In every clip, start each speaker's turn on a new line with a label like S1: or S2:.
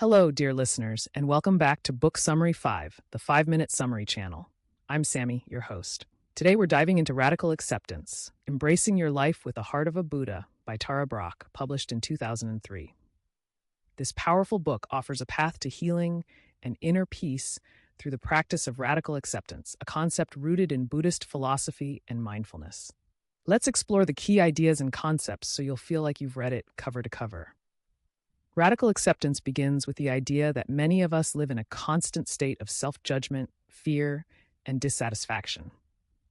S1: Hello, dear listeners, and welcome back to Book Summary 5, the 5-Minute Summary channel. I'm Sammy, your host. Today we're diving into Radical Acceptance, Embracing Your Life with the Heart of a Buddha by Tara Brach, published in 2003. This powerful book offers a path to healing and inner peace through the practice of radical acceptance, a concept rooted in Buddhist philosophy and mindfulness. Let's explore the key ideas and concepts so you'll feel like you've read it cover to cover. Radical acceptance begins with the idea that many of us live in a constant state of self-judgment, fear, and dissatisfaction.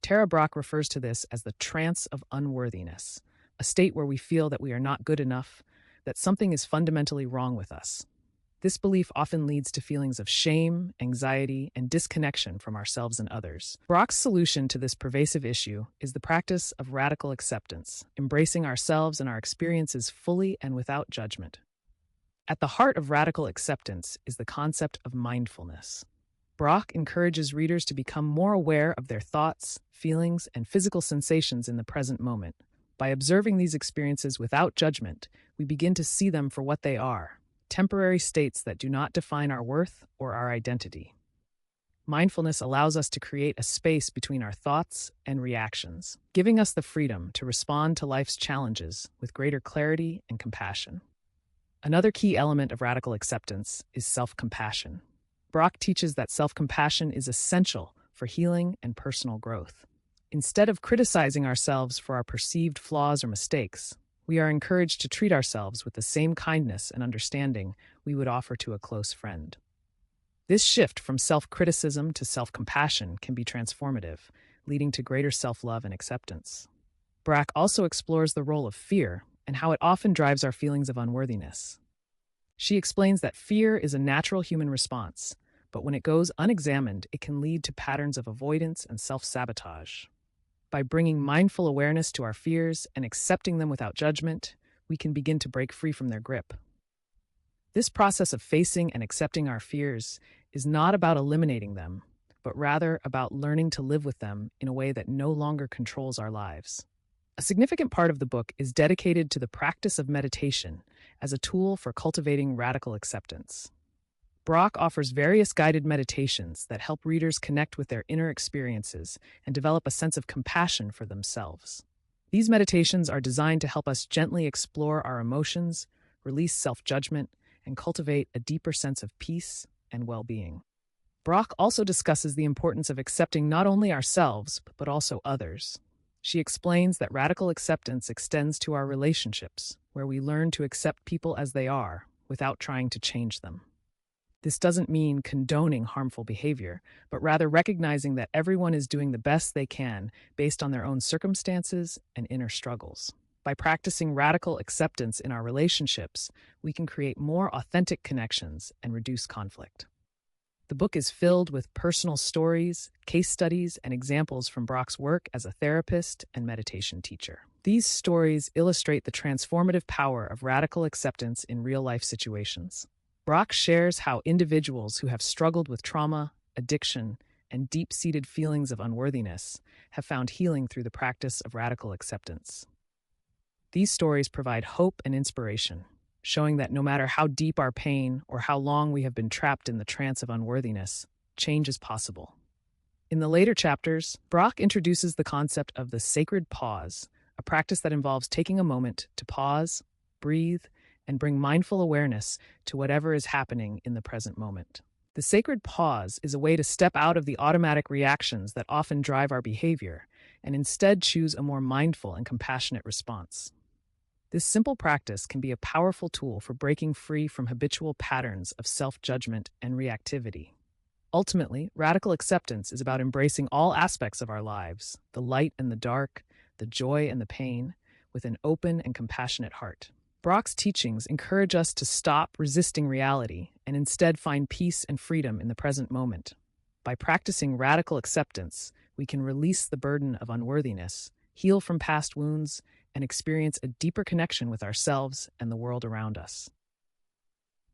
S1: Tara Brach refers to this as the trance of unworthiness, a state where we feel that we are not good enough, that something is fundamentally wrong with us. This belief often leads to feelings of shame, anxiety, and disconnection from ourselves and others. Brach's solution to this pervasive issue is the practice of radical acceptance, embracing ourselves and our experiences fully and without judgment. At the heart of radical acceptance is the concept of mindfulness. Brach encourages readers to become more aware of their thoughts, feelings, and physical sensations in the present moment. By observing these experiences without judgment, we begin to see them for what they are, temporary states that do not define our worth or our identity. Mindfulness allows us to create a space between our thoughts and reactions, giving us the freedom to respond to life's challenges with greater clarity and compassion. Another key element of radical acceptance is self-compassion. Brach teaches that self-compassion is essential for healing and personal growth. Instead of criticizing ourselves for our perceived flaws or mistakes, we are encouraged to treat ourselves with the same kindness and understanding we would offer to a close friend. This shift from self-criticism to self-compassion can be transformative, leading to greater self-love and acceptance. Brach also explores the role of fear and how it often drives our feelings of unworthiness. She explains that fear is a natural human response, but when it goes unexamined, it can lead to patterns of avoidance and self-sabotage. By bringing mindful awareness to our fears and accepting them without judgment, we can begin to break free from their grip. This process of facing and accepting our fears is not about eliminating them, but rather about learning to live with them in a way that no longer controls our lives. A significant part of the book is dedicated to the practice of meditation as a tool for cultivating radical acceptance. Brach offers various guided meditations that help readers connect with their inner experiences and develop a sense of compassion for themselves. These meditations are designed to help us gently explore our emotions, release self-judgment, and cultivate a deeper sense of peace and well-being. Brach also discusses the importance of accepting not only ourselves, but also others. She explains that radical acceptance extends to our relationships, where we learn to accept people as they are without trying to change them. This doesn't mean condoning harmful behavior, but rather recognizing that everyone is doing the best they can based on their own circumstances and inner struggles. By practicing radical acceptance in our relationships, we can create more authentic connections and reduce conflict. The book is filled with personal stories, case studies, and examples from Brach's work as a therapist and meditation teacher. These stories illustrate the transformative power of radical acceptance in real-life situations. Brach shares how individuals who have struggled with trauma, addiction, and deep-seated feelings of unworthiness have found healing through the practice of radical acceptance. These stories provide hope and inspiration, showing that no matter how deep our pain or how long we have been trapped in the trance of unworthiness, change is possible. In the later chapters, Brach introduces the concept of the sacred pause, a practice that involves taking a moment to pause, breathe, and bring mindful awareness to whatever is happening in the present moment. The sacred pause is a way to step out of the automatic reactions that often drive our behavior and instead choose a more mindful and compassionate response. This simple practice can be a powerful tool for breaking free from habitual patterns of self-judgment and reactivity. Ultimately, radical acceptance is about embracing all aspects of our lives, the light and the dark, the joy and the pain, with an open and compassionate heart. Brach's teachings encourage us to stop resisting reality and instead find peace and freedom in the present moment. By practicing radical acceptance, we can release the burden of unworthiness, heal from past wounds, and experience a deeper connection with ourselves and the world around us.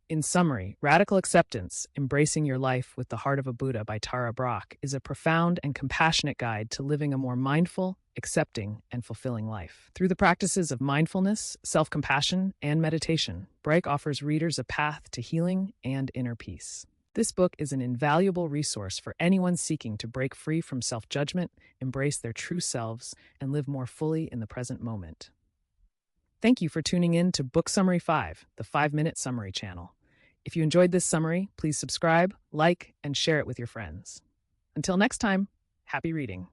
S1: In summary, Radical Acceptance, Embracing Your Life with the Heart of a Buddha by Tara Brach is a profound and compassionate guide to living a more mindful, accepting, and fulfilling life. Through the practices of mindfulness, self-compassion, and meditation, Brach offers readers a path to healing and inner peace. This book is an invaluable resource for anyone seeking to break free from self-judgment, embrace their true selves, and live more fully in the present moment. Thank you for tuning in to Book Summary 5, the 5-minute summary channel. If you enjoyed this summary, please subscribe, like, and share it with your friends. Until next time, happy reading.